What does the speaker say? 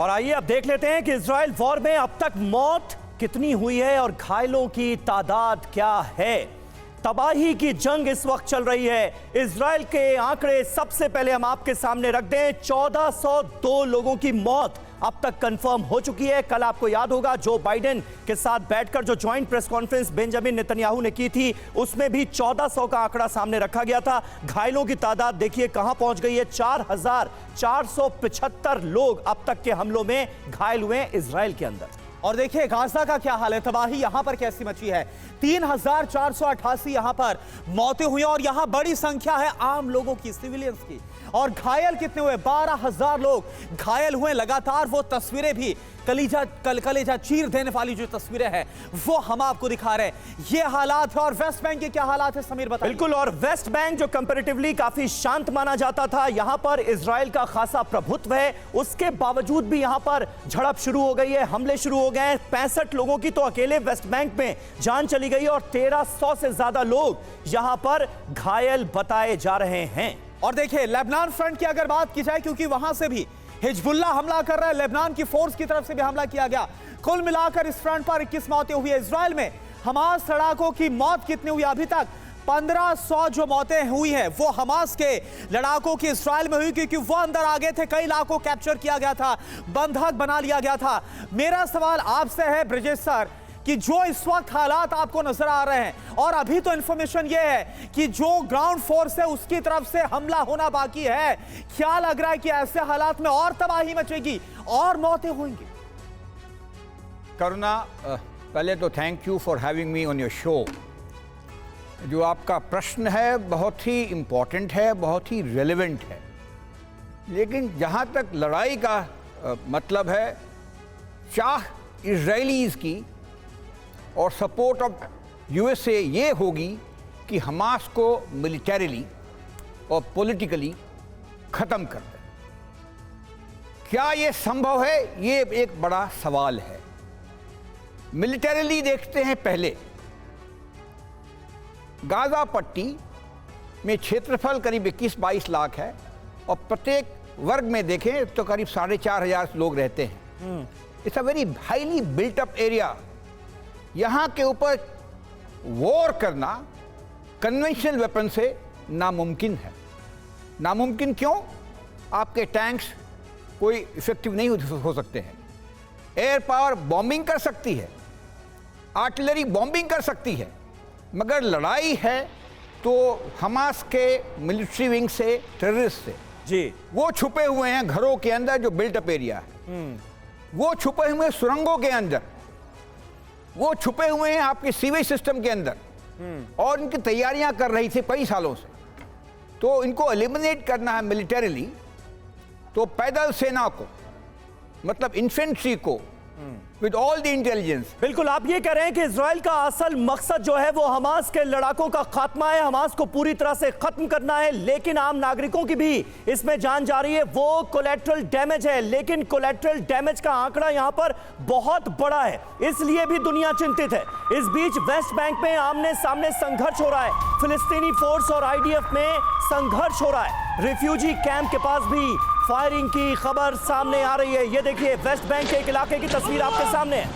और आइए अब देख लेते हैं कि इजराइल वॉर में अब तक मौत कितनी हुई है और घायलों की तादाद क्या है। तबाही की जंग इस वक्त चल रही है। इजराइल के आंकड़े सबसे पहले हम आपके सामने रख दें। 1402 लोगों की मौत अब तक कंफर्म हो चुकी है। कल आपको याद होगा जो बाइडेन के साथ बैठकर जो joint press conference Benjamin Netanyahu ने की थी, उसमें भी 1400 का आंकड़ा सामने रखा गया था। घायलों की तादाद देखिए कहां पहुंच गई है। 4475 लोग अब तक के हमलों में घायल हुए हैं इजराइल के अंदर। और देखिए गाजा का क्या हाल है, तबाही यहां पर कैसी मची है। 3488 यहां पर मौतें हुई और यहां बड़ी संख्या है आम लोगों की, सिविलियंस की। और घायल कितने हुए? 12000 लोग घायल हुए। लगातार वो तस्वीरें भी कलेजा चीर देने वाली जो तस्वीरें हैं वो हम आपको दिखा रहे हैं। ये हालात है। और वेस्ट बैंक के क्या हालात है समीर बताइए। बिल्कुल, और वेस्ट बैंक जो कंपैरेटिवली काफी शांत माना जाता था, यहां पर इजराइल का खासा प्रभुत्व है, उसके बावजूद भी यहां पर झड़प शुरू हो गई है, हमले शुरू हो गए हैं। 65 लोगों की तो अकेले वेस्ट बैंक में जान चली गई और 1300 से ज्यादा लोग यहां पर घायल बताए जा रहे हैं। और देखिए लेबनान फ्रंट की अगर बात की जाए, क्योंकि वहां से भी हिजबुल्ला हमला कर रहा है, लेबनान की फोर्स की तरफ से भी हमला किया गया। कुल मिलाकर इस फ्रंट पर 21 मौतें हुई है। इजराइल में हमास लड़ाकों की मौत कितनी हुई? अभी तक 1500 जो मौतें हुई हैं वो हमास के लड़ाकों की इजराइल में हुई, क्योंकि वो अंदर आ गए थे। कई इलाकों कैप्चर किया गया था, बंधक बना लिया गया था। मेरा सवाल आपसे है ब्रिजेश सर कि जो इस वक्त हालात आपको नजर आ रहे हैं, और अभी तो इंफॉर्मेशन यह है कि जो ग्राउंड फोर्स है उसकी तरफ से हमला होना बाकी है, क्या लग रहा है कि ऐसे हालात में और तबाही मचेगी और मौतें होंगी? करुणा, पहले तो thank you for having me on your show. जो आपका प्रश्न है बहुत ही इंपॉर्टेंट है, बहुत ही रेलेवेंट है। लेकिन जहाँ तक लड़ाई का मतलब है, चाह इजरायलीज़ की और सपोर्ट ऑफ यूएसए ये होगी कि हमास को मिलिटरीली और पॉलिटिकली ख़त्म कर दें। क्या ये संभव है? ये एक बड़ा सवाल है। मिलिटरीली देखते हैं पहले। गाज़ा पट्टी में क्षेत्रफल करीब 21-22 लाख है और प्रत्येक वर्ग में देखें तो करीब 4500 लोग रहते हैं। It's a very highly built up area. यहाँ के ऊपर वॉर करना कन्वेंशनल वेपन से नामुमकिन है। नामुमकिन क्यों? आपके टैंक्स कोई इफेक्टिव नहीं हो सकते हैं। एयर पावर बॉम्बिंग कर सकती है, आर्टिलरी बॉम्बिंग कर सकती है, मगर लड़ाई है तो हमास के मिलिट्री विंग से, टेररिस्ट से जी, वो छुपे हुए हैं घरों के अंदर जो बिल्ट अप एरिया है, वो छुपे हुए सुरंगों के अंदर, वो छुपे हुए हैं आपके सीवेज सिस्टम के अंदर, और इनकी तैयारियां कर रही थी कई सालों से। तो इनको एलिमिनेट करना है मिलिटरीली, तो पैदल सेना को, मतलब इन्फेंट्री को, विद ऑल द इंटेलिजेंस। बिल्कुल, आप ये कह रहे हैं कि इजराइल का असल मकसद जो है वो हमास के लड़ाकों का खात्मा है, हमास को पूरी तरह से खत्म करना है, लेकिन आम नागरिकों की भी इसमें जान जा रही है। वो कोलैटरल डैमेज है, लेकिन कोलैटरल डैमेज का आंकड़ा यहां पर बहुत बड़ा है, इसलिए भी दुनिया चिंतित है। इस बीच वेस्ट बैंक में आमने सामने संघर्ष हो रहा है, फिलिस्तीनी फोर्स और आईडीएफ में संघर्ष हो रहा है। रिफ्यूजी कैंप के पास भी फायरिंग की खबर सामने आ रही है। ये देखिए वेस्ट बैंक के एक इलाके की तस्वीर आपके सामने है।